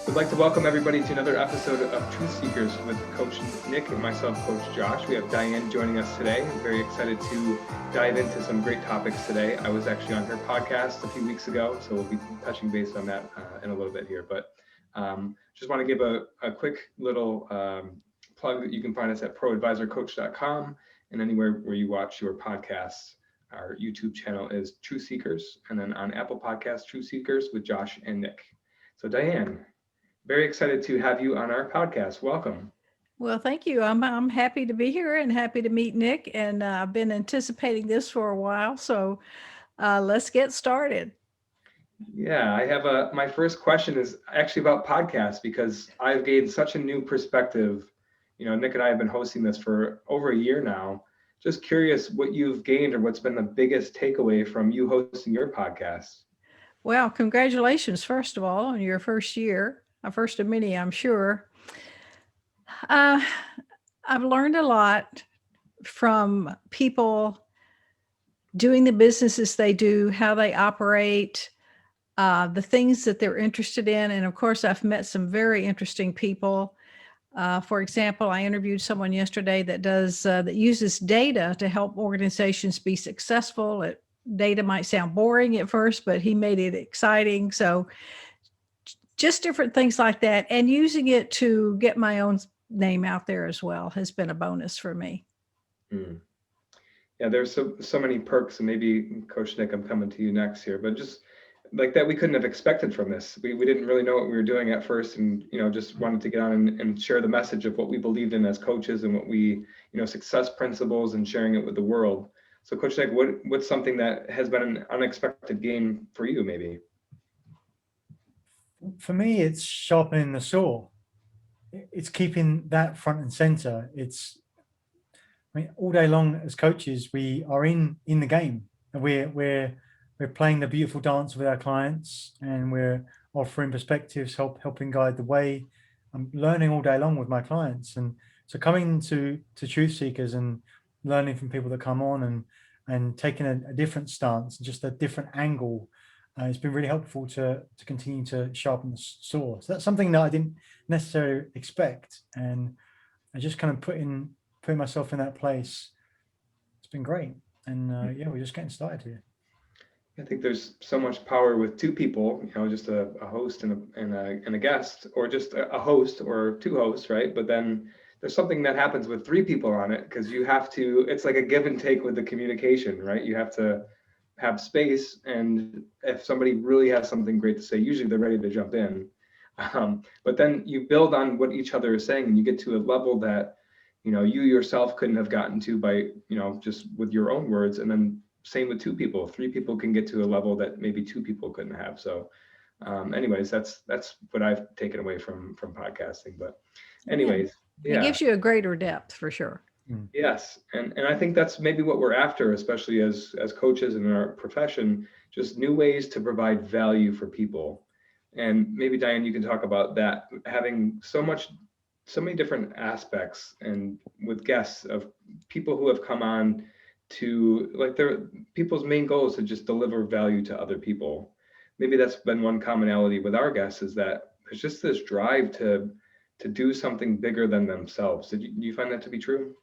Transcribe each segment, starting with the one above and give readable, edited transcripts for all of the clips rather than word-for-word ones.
We'd like to welcome everybody to another episode of Truth Seekers with Coach Nick and myself, Coach Josh. We have Diane joining us today. I'm very excited to dive into some great topics today. I was actually on her podcast a few weeks ago, so we'll be touching base on that in a little bit here. But just want to give a quick little plug that you can find us at ProAdvisorCoach.com and anywhere where you watch your podcasts. Our YouTube channel is Truth Seekers, and then on Apple Podcasts, Truth Seekers with Josh and Nick. So Diane, very excited to have you on our podcast. Welcome. Well, thank you. I'm happy to be here and happy to meet Nick. And I've been anticipating this for a while. So let's get started. Yeah, I have my first question is actually about podcasts because I've gained such a new perspective. You know, Nick and I have been hosting this for over a year now. Just curious what you've gained or what's been the biggest takeaway from you hosting your podcast. Well, congratulations, first of all, on your first year. First of many, I'm sure. I've learned a lot from people doing the businesses they do, how they operate, the things that they're interested in. And of course, I've met some very interesting people. For example, I interviewed someone yesterday that uses data to help organizations be successful. Data might sound boring at first, but he made it exciting. So just different things like that, and using it to get my own name out there as well has been a bonus for me. Yeah, there's so many perks, and maybe Coach Nick, I'm coming to you next here, but just like that we couldn't have expected from this. We didn't really know what we were doing at first, and just wanted to get on and share the message of what we believed in as coaches and what we success principles and sharing it with the world. So Coach Nick, what's something that has been an unexpected gain for you maybe? For me, it's sharpening the saw. It's keeping that front and center. All day long as coaches, we are in the game. We're playing the beautiful dance with our clients, and we're offering perspectives, helping guide the way. I'm learning all day long with my clients, and so coming to Truth Seekers and learning from people that come on and taking a different stance, just a different angle. It's been really helpful to continue to sharpen the saw. So that's something that I didn't necessarily expect, and I just kind of putting myself in that place. It's been great, and yeah, we're just getting started here. I think there's so much power with two people, just a host and a guest, or just a host or two hosts, right? But then there's something that happens with three people on it because it's like a give and take with the communication, right? You have to have space, and if somebody really has something great to say, usually they're ready to jump in. But then you build on what each other is saying, and you get to a level that you yourself couldn't have gotten to by just with your own words. And then same with two people. Three people can get to a level that maybe two people couldn't have. So anyways, that's what I've taken away from podcasting. But anyways, yeah. It gives you a greater depth for sure. Yes. And I think that's maybe what we're after, especially as coaches in our profession, just new ways to provide value for people. And maybe Diane, you can talk about that, having so many different aspects, and with guests of people who have come on to, like, people's main goal is to just deliver value to other people. Maybe that's been one commonality with our guests, is that there's just this drive to do something bigger than themselves. Do you find that to be true?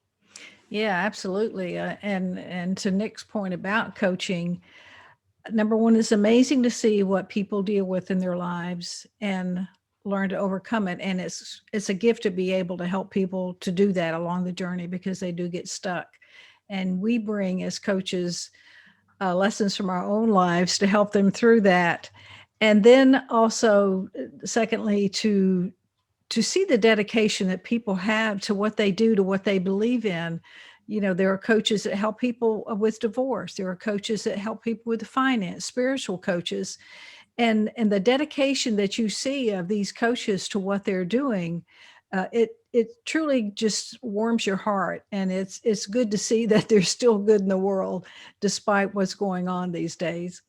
Yeah, absolutely. And to Nick's point about coaching, number one, it's amazing to see what people deal with in their lives and learn to overcome it. And it's a gift to be able to help people to do that along the journey, because they do get stuck. And we bring, as coaches, lessons from our own lives to help them through that. And then also, secondly, to see the dedication that people have to what they do, to what they believe in. There are coaches that help people with divorce. There are coaches that help people with finance, spiritual coaches. And the dedication that you see of these coaches to what they're doing, it truly just warms your heart. And it's good to see that there's still good in the world, despite what's going on these days.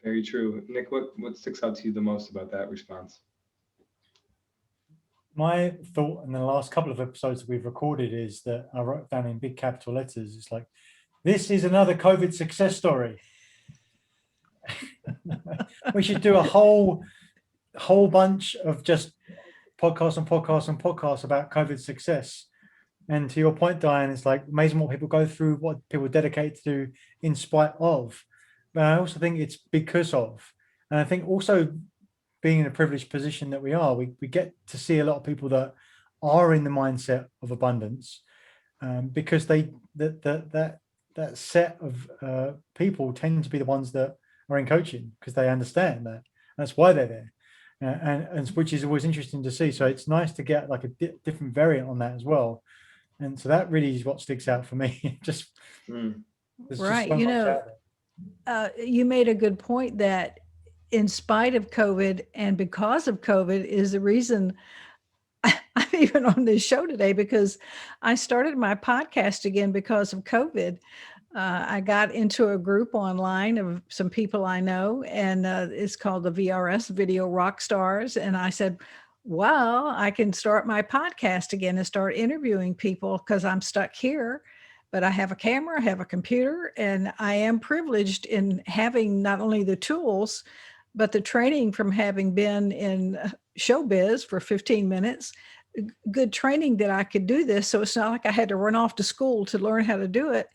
Very true. Nick, what sticks out to you the most about that response? My thought in the last couple of episodes that we've recorded is that I wrote down in big capital letters, it's like, this is another COVID success story. We should do a whole whole bunch of just podcasts and podcasts and podcasts about COVID success. And to your point, Diane, it's like amazing what people go through, what people dedicate to do in spite of. But I also think it's because of. And I think also being in a privileged position that we are, we get to see a lot of people that are in the mindset of abundance, because that set of people tend to be the ones that are in coaching because they understand that. That's why they're there. And which is always interesting to see. So it's nice to get like a different variant on that as well. And so that really is what sticks out for me. Just there's Right. just so You much know, out there. you made a good point that in spite of COVID and because of COVID is the reason I'm even on this show today, because I started my podcast again because of COVID. I got into a group online of some people I know, and it's called the VRS Video Rock Stars. And I said, well, I can start my podcast again and start interviewing people because I'm stuck here. But I have a camera, I have a computer, and I am privileged in having not only the tools, but the training from having been in showbiz for 15 minutes, good training that I could do this. So it's not like I had to run off to school to learn how to do it,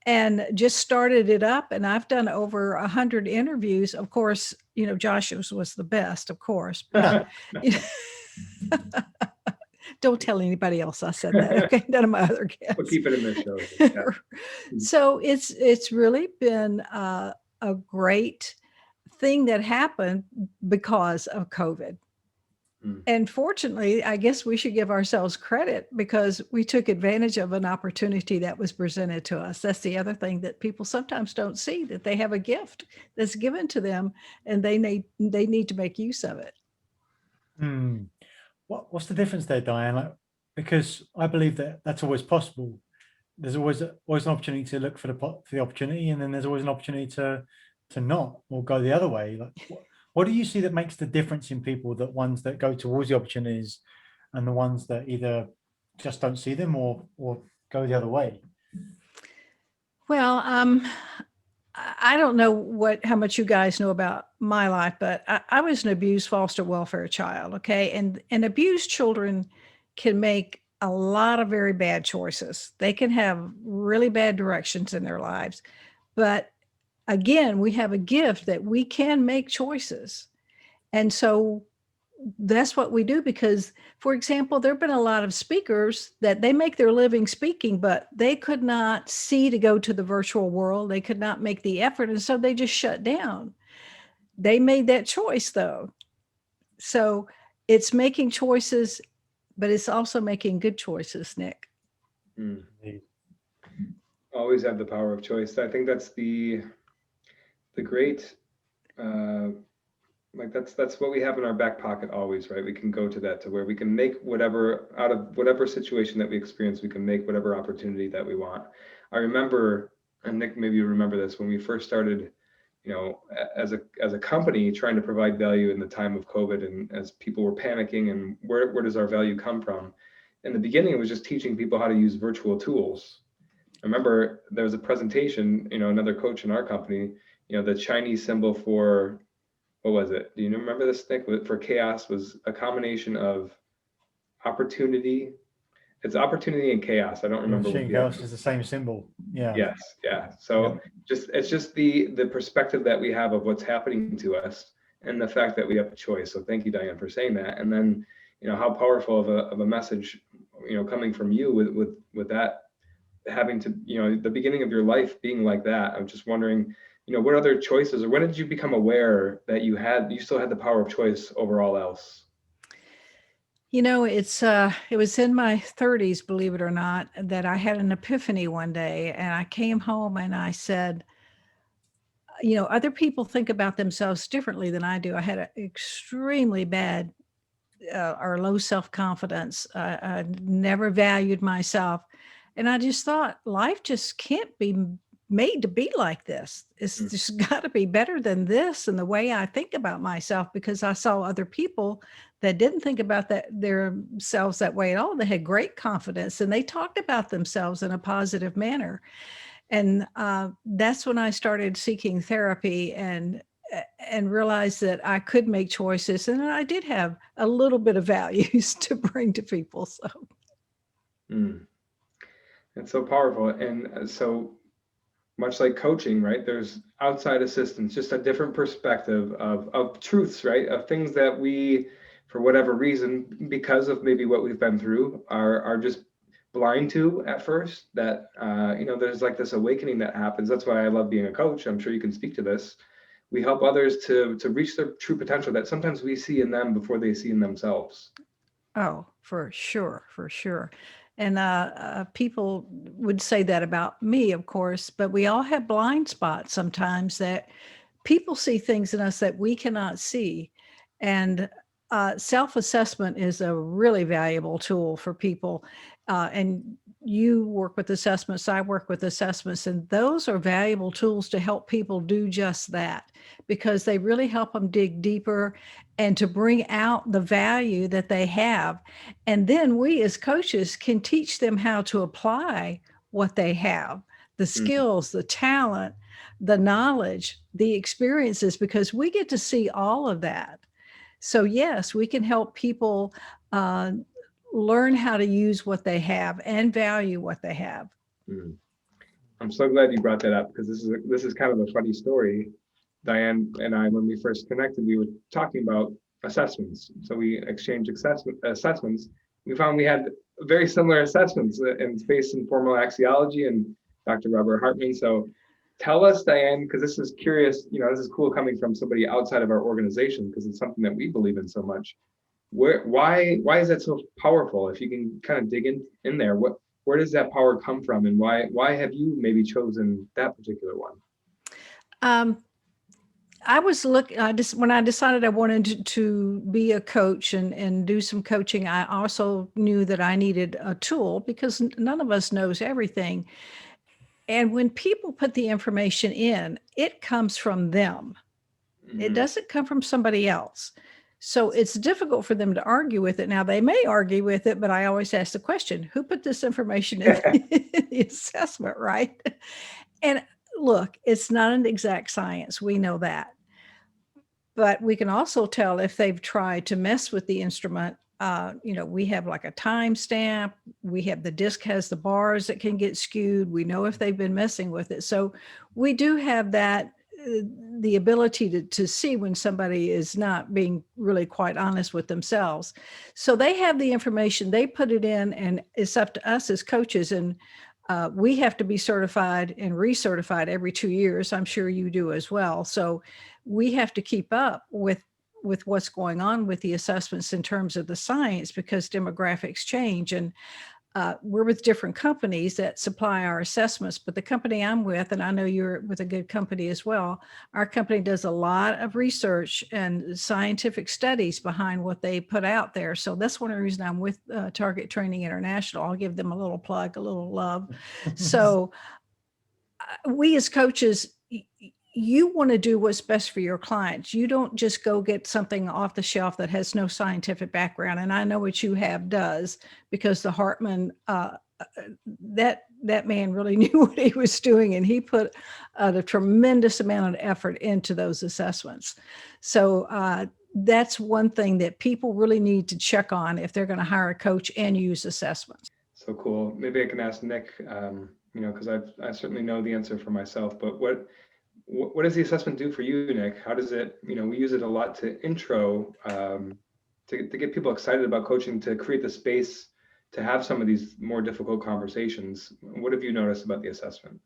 and just started it up. And I've done over 100 interviews. Of course, you know, Joshua's was the best, of course, but you know, don't tell anybody else I said that. Okay, none of my other guests. We'll keep it in the show. Yeah. So it's really been a great thing that happened because of COVID. And fortunately, I guess we should give ourselves credit because we took advantage of an opportunity that was presented to us. That's the other thing that people sometimes don't see, that they have a gift that's given to them and they need to make use of it. What's the difference there, Diane? Like, because I believe that that's always possible. There's always an opportunity to look for the opportunity, and then there's always an opportunity to not or go the other way. Like, what do you see that makes the difference in people, that ones that go towards the opportunities and the ones that either just don't see them or go the other way? Well, I don't know how much you guys know about my life, but I was an abused foster welfare child. Okay. And abused children can make a lot of very bad choices. They can have really bad directions in their lives. But again, we have a gift that we can make choices. And so that's what we do, because, for example, there have been a lot of speakers that they make their living speaking, but they could not see to go to the virtual world. They could not make the effort. And so they just shut down. They made that choice, though. So it's making choices, but it's also making good choices, Nick. Always have the power of choice. I think that's the great, like that's what we have in our back pocket always, right? We can go to that, to where we can make whatever, out of whatever situation that we experience, we can make whatever opportunity that we want. I remember, and Nick, maybe you remember this, when we first started, you know, as a company trying to provide value in the time of COVID, and as people were panicking, and where does our value come from? In the beginning, it was just teaching people how to use virtual tools. I remember there was a presentation, you know, another coach in our company, you know, the Chinese symbol for, what was it? Do you remember this, Nick? For chaos was a combination of opportunity. It's opportunity and chaos. I don't remember what chaos is the same symbol. Yeah. Yes. Yeah. So it's just the perspective that we have of what's happening to us, and the fact that we have a choice. So thank you, Diane, for saying that. And then, you know, how powerful of a message, you know, coming from you with that, having to, you know, the beginning of your life being like that. I'm just wondering, you know, what other choices, or when did you become aware that you still had the power of choice over all else? You know, it was in my 30s, believe it or not, that I had an epiphany one day, and I came home and I said, you know, other people think about themselves differently than I do. I had an extremely bad or low self-confidence. I never valued myself. And I just thought life just can't be made to be like this. It's just got to be better than this. And the way I think about myself, because I saw other people that didn't think about themselves that way at all. They had great confidence and they talked about themselves in a positive manner. And that's when I started seeking therapy. And and realized that I could make choices, and I did have a little bit of values to bring to people. So It's so powerful. And so much like coaching, right? There's outside assistance, just a different perspective of truths, right? Of things that we, for whatever reason, because of maybe what we've been through, are just blind to at first. That there's like this awakening that happens. That's why I love being a coach. I'm sure you can speak to this. We help others to reach their true potential that sometimes we see in them before they see in themselves. oh, for sure, for sure. And people would say that about me, of course, but we all have blind spots sometimes that people see things in us that we cannot see. And self-assessment is a really valuable tool for people. And you work with assessments, I work with assessments, and those are valuable tools to help people do just that, because they really help them dig deeper and to bring out the value that they have. And then we as coaches can teach them how to apply what they have, the skills, the talent, the knowledge, the experiences, because we get to see all of that. So yes, we can help people learn how to use what they have and value what they have. I'm so glad you brought that up, because this is kind of a funny story. Diane and I, when we first connected, we were talking about assessments. So we exchanged assessments. We found we had very similar assessments in space and formal axiology and Dr. Robert Hartman. So tell us, Diane, because this is curious, this is cool coming from somebody outside of our organization, because it's something that we believe in so much. Why is that so powerful? If you can kind of dig in there, where does that power come from, and why have you maybe chosen that particular one? When I decided I wanted to be a coach and do some coaching, I also knew that I needed a tool, because none of us knows everything. And when people put the information in, it comes from them. It doesn't come from somebody else. So it's difficult for them to argue with it. Now, they may argue with it, but I always ask the question, who put this information in the assessment, right? And look, it's not an exact science. We know that. But we can also tell if they've tried to mess with the instrument. We have like a timestamp. We have the disc has the bars that can get skewed. We know if they've been messing with it. So we do have that, the ability to see when somebody is not being really quite honest with themselves. So they have the information, they put it in, and it's up to us as coaches. And we have to be certified and recertified every 2 years. I'm sure you do as well. So we have to keep up with what's going on with the assessments in terms of the science, because demographics change. And we're with different companies that supply our assessments, but the company I'm with, and I know you're with a good company as well, our company does a lot of research and scientific studies behind what they put out there. So that's one of the reasons I'm with Target Training International. I'll give them a little plug, a little love. So we as coaches, you want to do what's best for your clients. You don't just go get something off the shelf that has no scientific background. And I know what you have does, because the Hartman, that man really knew what he was doing, and he put a tremendous amount of effort into those assessments. So that's one thing that people really need to check on if they're going to hire a coach and use assessments. So cool. Maybe I can ask Nick, because I certainly know the answer for myself, but what does the assessment do for you, Nick? How does it, we use it a lot to intro, to get people excited about coaching, to create the space to have some of these more difficult conversations. What have you noticed about the assessment?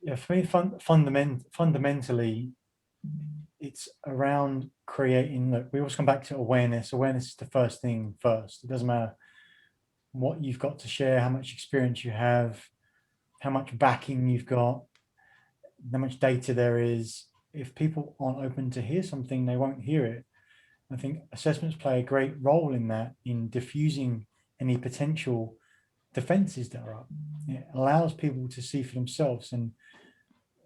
Yeah, for me, fundamentally, it's around creating, look, we always come back to awareness. Awareness is the first thing first. It doesn't matter what you've got to share, how much experience you have, how much backing you've got, how much data there is. If people aren't open to hear something, they won't hear it. I think assessments play a great role in that, in diffusing any potential defenses that are up. It allows people to see for themselves. And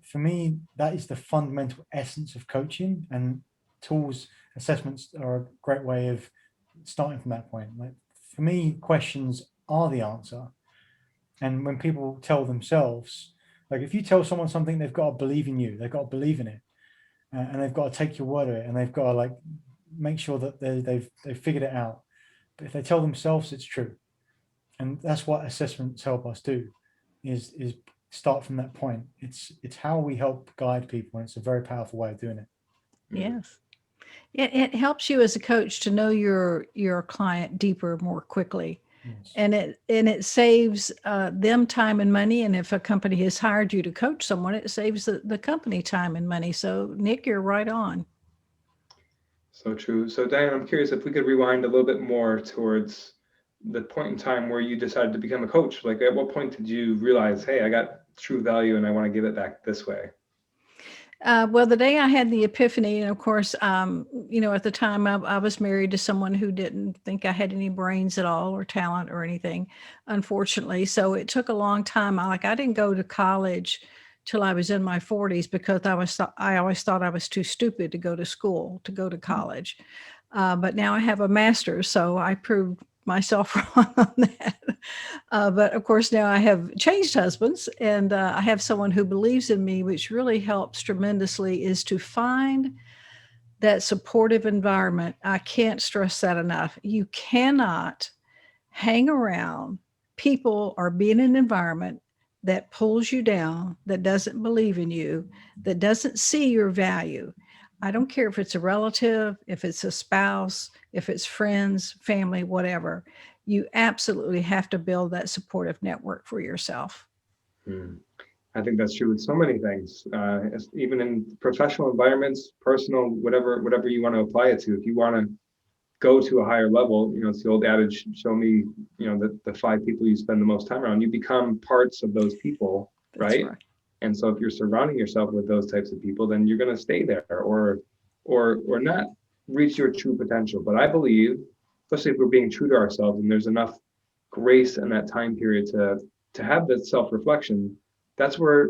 for me, that is the fundamental essence of coaching, and tools, assessments are a great way of starting from that point. Like, for me, questions are the answer. And when people tell themselves, like, if you tell someone something, they've got to believe in you, they've got to believe in it. and they've got to take your word of it, and they've got to like make sure that they've figured it out. But if they tell themselves it's true, and that's what assessments help us do, is start from that point. It's how we help guide people, and it's a very powerful way of doing it. Yes. It helps you as a coach to know your client deeper, more quickly. Yes. And it saves them time and money. And if a company has hired you to coach someone, it saves the company time and money. So Nick, you're right on. So true. So Diane, I'm curious if we could rewind a little bit more towards the point in time where you decided to become a coach. Like, at what point did you realize, hey, I got true value and I want to give it back this way? Well, the day I had the epiphany, and of course, at the time I was married to someone who didn't think I had any brains at all or talent or anything, unfortunately. So it took a long time. I didn't go to college till I was in my 40s because I always thought I was too stupid to go to school, to go to college. But now I have a master's, so I proved myself wrong on that. But of course, now I have changed husbands, and I have someone who believes in me, which really helps tremendously, is to find that supportive environment. I can't stress that enough. You cannot hang around people or be in an environment that pulls you down, that doesn't believe in you, that doesn't see your value. I don't care if it's a relative, if it's a spouse, if it's friends, family, whatever. You absolutely have to build that supportive network for yourself. I think that's true with so many things, even in professional environments, personal, whatever you want to apply it to. If you want to go to a higher level, it's the old adage, show me, the 5 people you spend the most time around. You become parts of those people, right? And so if you're surrounding yourself with those types of people, then you're going to stay there or not reach your true potential. But I believe, especially if we're being true to ourselves and there's enough grace in that time period to have that self-reflection, that's where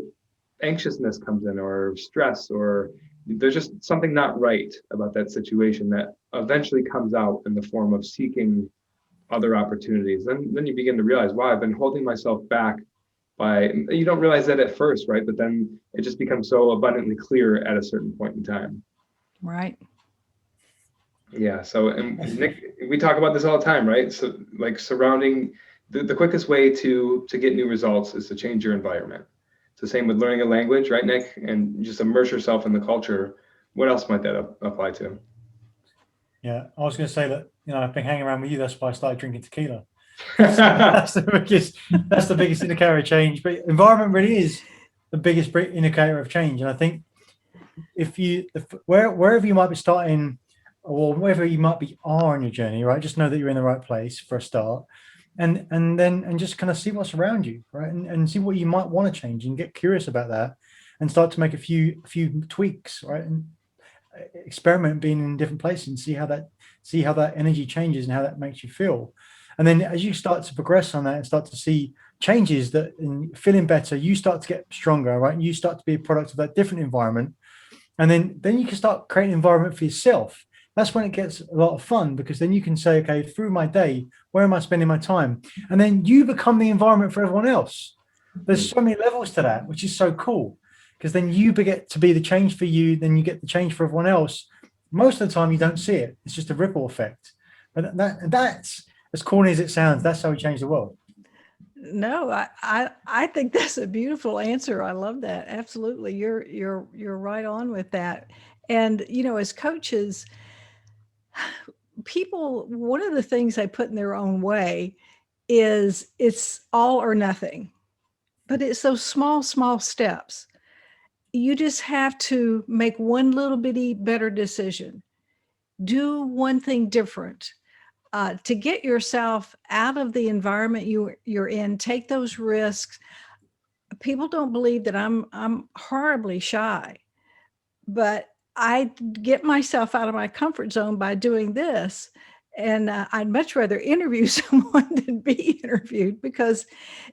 anxiousness comes in, or stress, or there's just something not right about that situation that eventually comes out in the form of seeking other opportunities. Then you begin to realize, wow, I've been holding myself back by, you don't realize that at first, right? But then it just becomes so abundantly clear at a certain point in time. Right. Yeah. So, and Nick, we talk about this all the time, right? So like surrounding, the quickest way to get new results is to change your environment. It's the same with learning a language, right, Nick? And just immerse yourself in the culture. What else might that apply to? Yeah, I was going to say that, I've been hanging around with you. That's why I started drinking tequila. That's the biggest indicator of change. But environment really is the biggest indicator of change. And I think wherever you might be starting, or wherever you might be on your journey, right, just know that you're in the right place for a start, and just kind of see what's around you, right, and see what you might want to change, and get curious about that, and start to make a few tweaks, right, and experiment being in different places and see how that energy changes and how that makes you feel. And then as you start to progress on that and start to see changes that and feeling better, you start to get stronger, right? And you start to be a product of that different environment. And then you can start creating an environment for yourself. That's when it gets a lot of fun, because then you can say, okay, through my day, where am I spending my time? And then you become the environment for everyone else. There's so many levels to that, which is so cool, because then you get to be the change for you, then you get the change for everyone else. Most of the time you don't see it. It's just a ripple effect. But that's, as corny as it sounds, that's how we change the world. No, I think that's a beautiful answer. I love that. Absolutely. You're right on with that. And, as coaches, people, one of the things they put in their own way is it's all or nothing, but it's those small steps. You just have to make one little bitty better decision, do one thing different, to get yourself out of the environment you're in. Take those risks. People don't believe that I'm horribly shy, but I get myself out of my comfort zone by doing this. And I'd much rather interview someone than be interviewed, because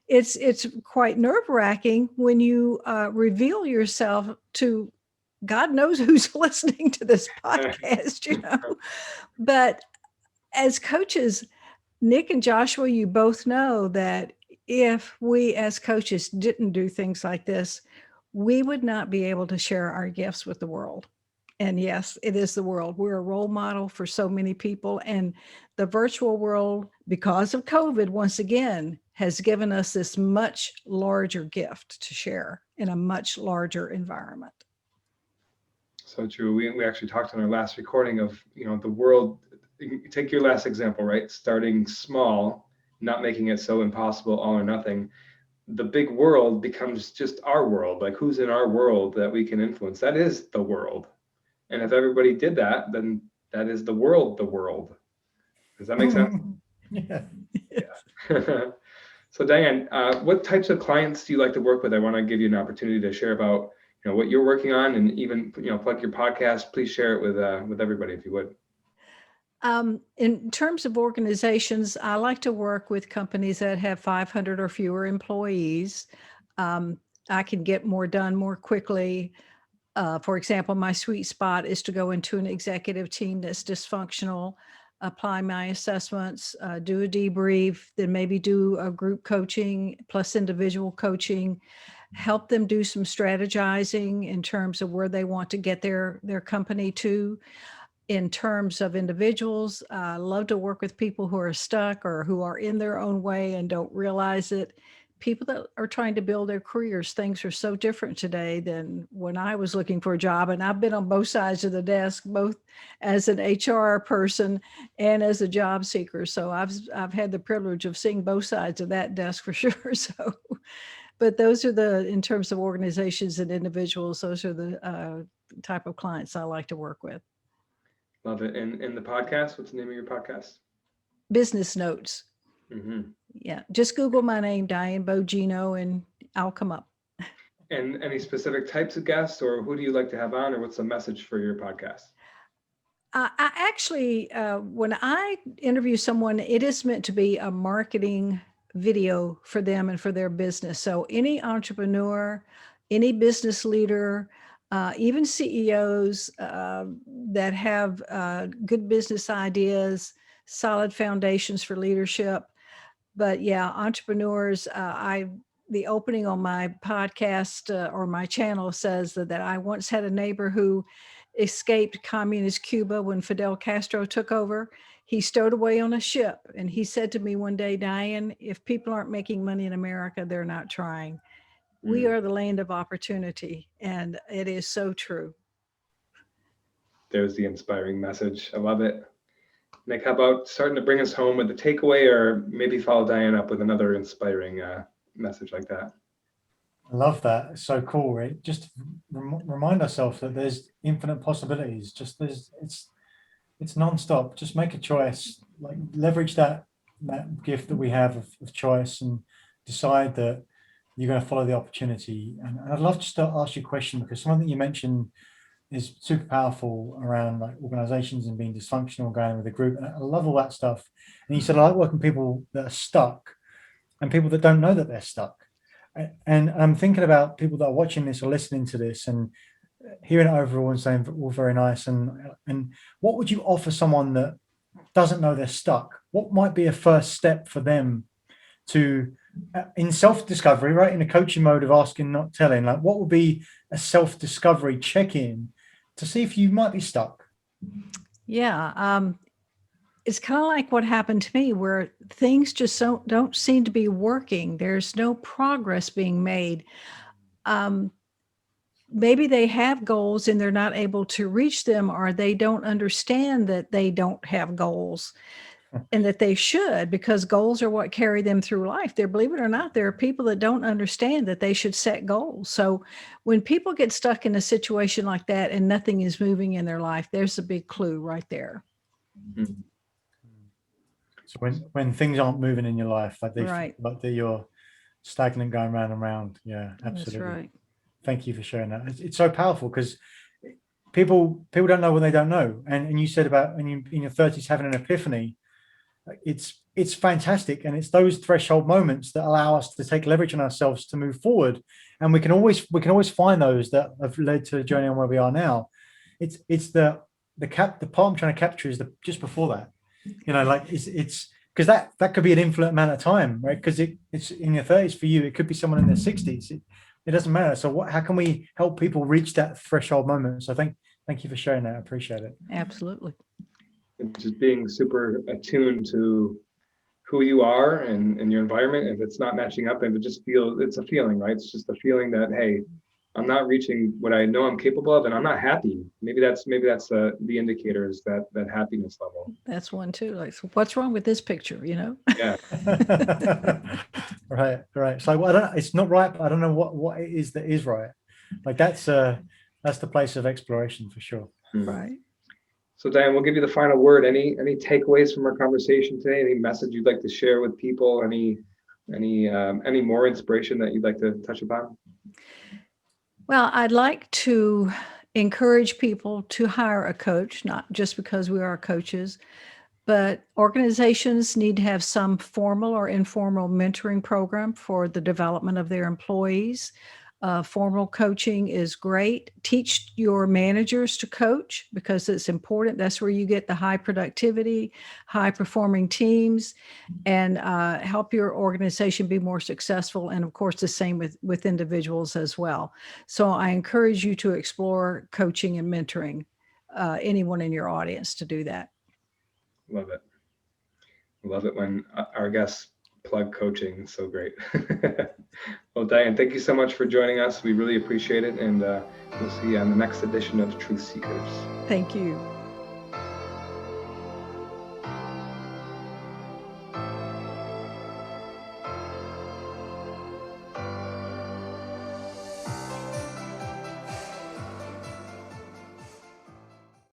it's quite nerve-wracking when you reveal yourself to God knows who's listening to this podcast, But as coaches, Nick and Joshua, you both know that if we as coaches didn't do things like this, we would not be able to share our gifts with the world. And yes, it is the world. We're a role model for so many people. And the virtual world, because of COVID, once again, has given us this much larger gift to share in a much larger environment. So true. We actually talked in our last recording of, the world. Take your last example, right? Starting small, not making it so impossible, all or nothing. The big world becomes just our world. Like, who's in our world that we can influence? That is the world. And if everybody did that, then that is the world. Does that make sense? Yeah. Yeah. So Diane, what types of clients do you like to work with? I want to give you an opportunity to share about, what you're working on, and even, plug your podcast. Please share it with everybody if you would. In terms of organizations, I like to work with companies that have 500 or fewer employees. I can get more done more quickly. For example, my sweet spot is to go into an executive team that's dysfunctional, apply my assessments, do a debrief, then maybe do a group coaching plus individual coaching, help them do some strategizing in terms of where they want to get their company to. In terms of individuals, I love to work with people who are stuck or who are in their own way and don't realize it. People that are trying to build their careers, things are so different today than when I was looking for a job. And I've been on both sides of the desk, both as an HR person and as a job seeker. So I've had the privilege of seeing both sides of that desk for sure. So, but those are in terms of organizations and individuals, those are the type of clients I like to work with. Love it. And the podcast, what's the name of your podcast? Business Notes. Mm-hmm. Yeah. Just Google my name, Diane Bogino, and I'll come up. And any specific types of guests, or who do you like to have on, or what's the message for your podcast? I actually, when I interview someone, it is meant to be a marketing video for them and for their business. So any entrepreneur, any business leader, even CEOs that have good business ideas, solid foundations for leadership. But yeah, entrepreneurs, the opening on my podcast or my channel says that I once had a neighbor who escaped communist Cuba when Fidel Castro took over. He stowed away on a ship. And he said to me one day, Diane, if people aren't making money in America, they're not trying. We are the land of opportunity. And it is so true. There's the inspiring message. I love it. Nick, how about starting to bring us home with a takeaway, or maybe follow Diane up with another inspiring message like that? I love that. It's so cool, right? Just remind ourselves that there's infinite possibilities. It's nonstop. Just make a choice, like leverage that gift that we have of choice, and decide that you're going to follow the opportunity. And I'd love to ask you a question, because something you mentioned is super powerful around like organizations and being dysfunctional, going with a group. And I love all that stuff. And you said, I like working with people that are stuck and people that don't know that they're stuck. And I'm thinking about people that are watching this or listening to this and hearing it overall and saying, all very nice. And what would you offer someone that doesn't know they're stuck? What might be a first step for them to, in self-discovery, right? In a coaching mode of asking, not telling, like what would be a self-discovery check-in to see if you might be stuck? Yeah. It's kind of like what happened to me, where things just don't seem to be working. There's no progress being made. Maybe they have goals and they're not able to reach them, or they don't understand that they don't have goals and that they should, because goals are what carry them through life. Believe it or not, there are people that don't understand that they should set goals. So when people get stuck in a situation like that and nothing is moving in their life, there's a big clue right there. Mm-hmm. So when things aren't moving in your life, like Right. like you're stagnant, going round and round. Yeah, absolutely. That's right. Thank you for sharing that. It's so powerful, because people don't know what they don't know. And you said about in your 30s having an epiphany. It's fantastic, and it's those threshold moments that allow us to take leverage on ourselves to move forward. And we can always find those that have led to the journey on where we are now. It's the part I'm trying to capture is just before that. Like it's because that could be an infinite amount of time, right? Because it's in your 30s for you, it could be someone in their 60s. It doesn't matter. So how can we help people reach that threshold moment? So thank Thank you for sharing that. I appreciate it. Absolutely. And just being super attuned to who you are and your environment. If it's not matching up, and it's a feeling, right? It's just a feeling that, hey, I'm not reaching what I know I'm capable of, and I'm not happy. Maybe that's the indicator, is that happiness level. That's one too. Like, so what's wrong with this picture? Yeah. Right. So it's not right, but I don't know what it is that is right. Like that's the place of exploration for sure. Right. So Diane, we'll give you the final word. Any takeaways from our conversation today? Any message you'd like to share with people? Any more inspiration that you'd like to touch upon? Well, I'd like to encourage people to hire a coach, not just because we are coaches, but organizations need to have some formal or informal mentoring program for the development of their employees. Formal coaching is great. Teach your managers to coach because it's important. That's where you get the high productivity, high performing teams, and help your organization be more successful. And of course, the same with individuals as well. So I encourage you to explore coaching and mentoring anyone in your audience to do that. Love it. Love it when our guests plug coaching. It's so great. Well, Diane, thank you so much for joining us. We really appreciate it. And we'll see you on the next edition of Truth Seekers. Thank you.